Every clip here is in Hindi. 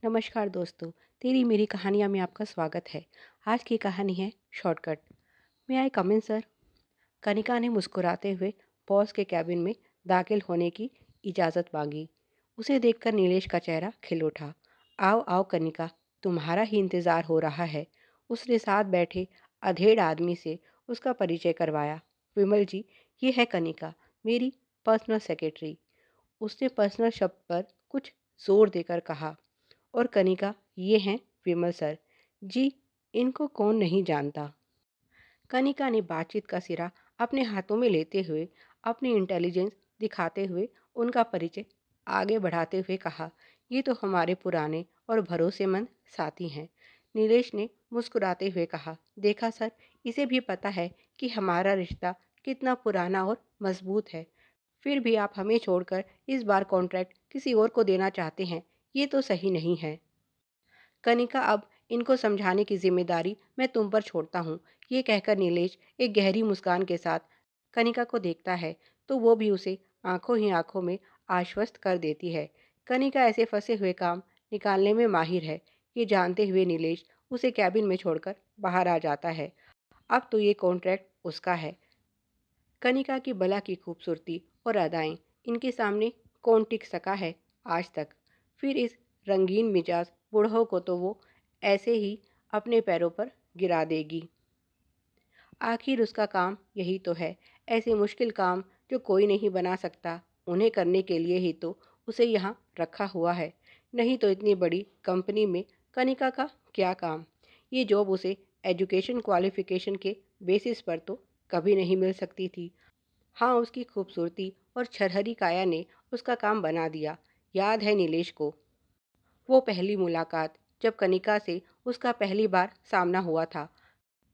नमस्कार दोस्तों, तेरी मेरी कहानियाँ में आपका स्वागत है। आज की कहानी है शॉर्टकट। मैं आई कम इन सर? कनिका ने मुस्कुराते हुए बॉस के कैबिन में दाखिल होने की इजाज़त मांगी। उसे देखकर नीलेश का चेहरा खिल उठा। आओ आओ कनिका, तुम्हारा ही इंतज़ार हो रहा है। उसने साथ बैठे अधेड़ आदमी से उसका परिचय करवाया। विमल जी, ये है कनिका, मेरी पर्सनल सेक्रेटरी। उसने पर्सनल शब्द पर कुछ जोर देकर कहा। और कनिका, ये हैं विमल सर। जी, इनको कौन नहीं जानता। कनिका ने बातचीत का सिरा अपने हाथों में लेते हुए अपनी इंटेलिजेंस दिखाते हुए उनका परिचय आगे बढ़ाते हुए कहा, ये तो हमारे पुराने और भरोसेमंद साथी हैं। नीलेश ने मुस्कुराते हुए कहा, देखा सर, इसे भी पता है कि हमारा रिश्ता कितना पुराना और मजबूत है। फिर भी आप हमें छोड़कर इस बार कॉन्ट्रैक्ट किसी और को देना चाहते हैं। ये तो सही नहीं है। कनिका, अब इनको समझाने की जिम्मेदारी मैं तुम पर छोड़ता हूँ। ये कहकर नीलेश एक गहरी मुस्कान के साथ कनिका को देखता है तो वो भी उसे आंखों ही आंखों में आश्वस्त कर देती है। कनिका ऐसे फंसे हुए काम निकालने में माहिर है। ये जानते हुए नीलेश उसे कैबिन में छोड़कर बाहर आ जाता है। अब तो ये कॉन्ट्रैक्ट उसका है। कनिका की बला की खूबसूरती और अदाएं इनके सामने कौन टिक सका है आज तक। फिर इस रंगीन मिजाज बूढ़ों को तो वो ऐसे ही अपने पैरों पर गिरा देगी। आखिर उसका काम यही तो है। ऐसे मुश्किल काम जो कोई नहीं बना सकता, उन्हें करने के लिए ही तो उसे यहाँ रखा हुआ है। नहीं तो इतनी बड़ी कंपनी में कनिका का क्या काम। ये जॉब उसे एजुकेशन क्वालिफिकेशन के बेसिस पर तो कभी नहीं मिल सकती थी। हाँ, उसकी खूबसूरती और छरहरी काया ने उसका काम बना दिया। याद है नीलेश को वो पहली मुलाकात जब कनिका से उसका पहली बार सामना हुआ था।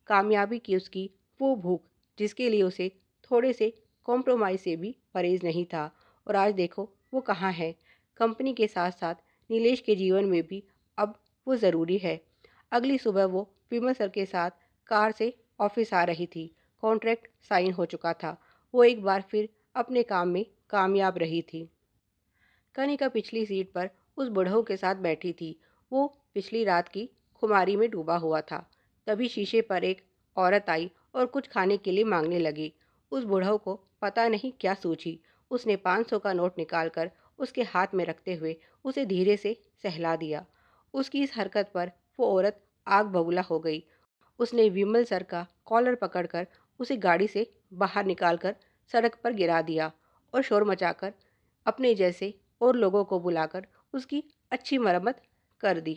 कामयाबी की उसकी वो भूख जिसके लिए उसे थोड़े से कॉम्प्रोमाइज़ से भी परहेज नहीं था। और आज देखो वो कहाँ है। कंपनी के साथ साथ नीलेश के जीवन में भी अब वो ज़रूरी है। अगली सुबह वो विमल सर के साथ कार से ऑफिस आ रही थी। कॉन्ट्रैक्ट साइन हो चुका था। वो एक बार फिर अपने काम में कामयाब रही थी। कनिका पिछली सीट पर उस बुढ़ऊ के साथ बैठी थी। वो पिछली रात की खुमारी में डूबा हुआ था। तभी शीशे पर एक औरत आई और कुछ खाने के लिए मांगने लगी। उस बुढ़ऊ को पता नहीं क्या सूझी। उसने 500 का नोट निकालकर उसके हाथ में रखते हुए उसे धीरे से सहला दिया। उसकी इस हरकत पर वो औरत आग बबूला हो गई। उसने विमल सर का कॉलर पकड़कर उसे गाड़ी से बाहर निकालकर सड़क पर गिरा दिया और शोर मचाकर अपने जैसे और लोगों को बुलाकर उसकी अच्छी मरम्मत कर दी।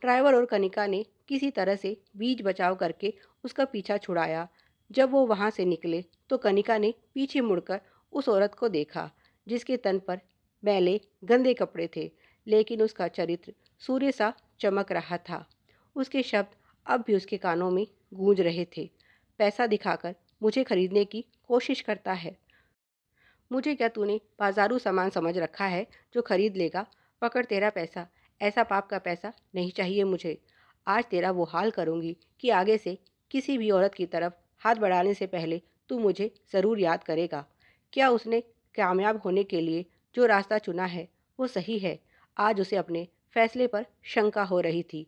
ड्राइवर और कनिका ने किसी तरह से बीच बचाव करके उसका पीछा छुड़ाया। जब वो वहाँ से निकले तो कनिका ने पीछे मुड़कर उस औरत को देखा जिसके तन पर मैले गंदे कपड़े थे, लेकिन उसका चरित्र सूर्य सा चमक रहा था। उसके शब्द अब भी उसके कानों में गूंज रहे थे। पैसा दिखाकर मुझे खरीदने की कोशिश करता है। मुझे क्या तूने बाजारू सामान समझ रखा है जो खरीद लेगा। पकड़ तेरा पैसा। ऐसा पाप का पैसा नहीं चाहिए मुझे। आज तेरा वो हाल करूँगी कि आगे से किसी भी औरत की तरफ हाथ बढ़ाने से पहले तू मुझे ज़रूर याद करेगा। क्या उसने कामयाब होने के लिए जो रास्ता चुना है वो सही है? आज उसे अपने फैसले पर शंका हो रही थी।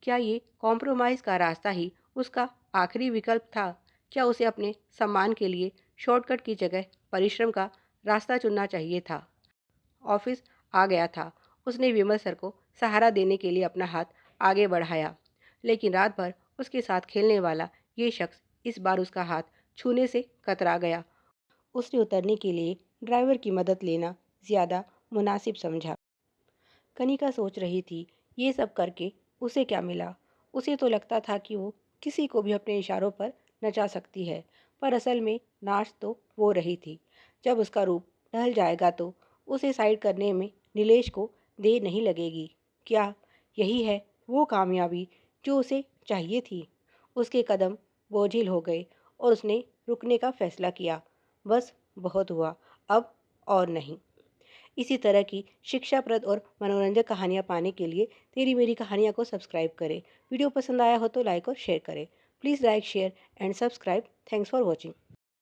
क्या ये कॉम्प्रोमाइज़ का रास्ता ही उसका आखिरी विकल्प था? क्या उसे अपने सम्मान के लिए शॉर्टकट की जगह परिश्रम का रास्ता चुनना चाहिए था? ऑफिस आ गया था। उसने विमल सर को सहारा देने के लिए अपना हाथ आगे बढ़ाया, लेकिन रात भर उसके साथ खेलने वाला ये शख्स इस बार उसका हाथ छूने से कतरा गया। उसने उतरने के लिए ड्राइवर की मदद लेना ज़्यादा मुनासिब समझा। कनिका सोच रही थी, ये सब करके उसे क्या मिला। उसे तो लगता था कि वो किसी को भी अपने इशारों पर नचा सकती है, पर असल में नाच तो वो रही थी। जब उसका रूप ढल जाएगा तो उसे साइड करने में नीलेश को देर नहीं लगेगी। क्या यही है वो कामयाबी जो उसे चाहिए थी? उसके कदम बोझिल हो गए और उसने रुकने का फैसला किया। बस बहुत हुआ, अब और नहीं। इसी तरह की शिक्षाप्रद और मनोरंजक कहानियाँ पाने के लिए तेरी मेरी कहानियाँ को सब्सक्राइब करें। वीडियो पसंद आया हो तो लाइक और शेयर करें। Please like share and subscribe. Thanks for watching.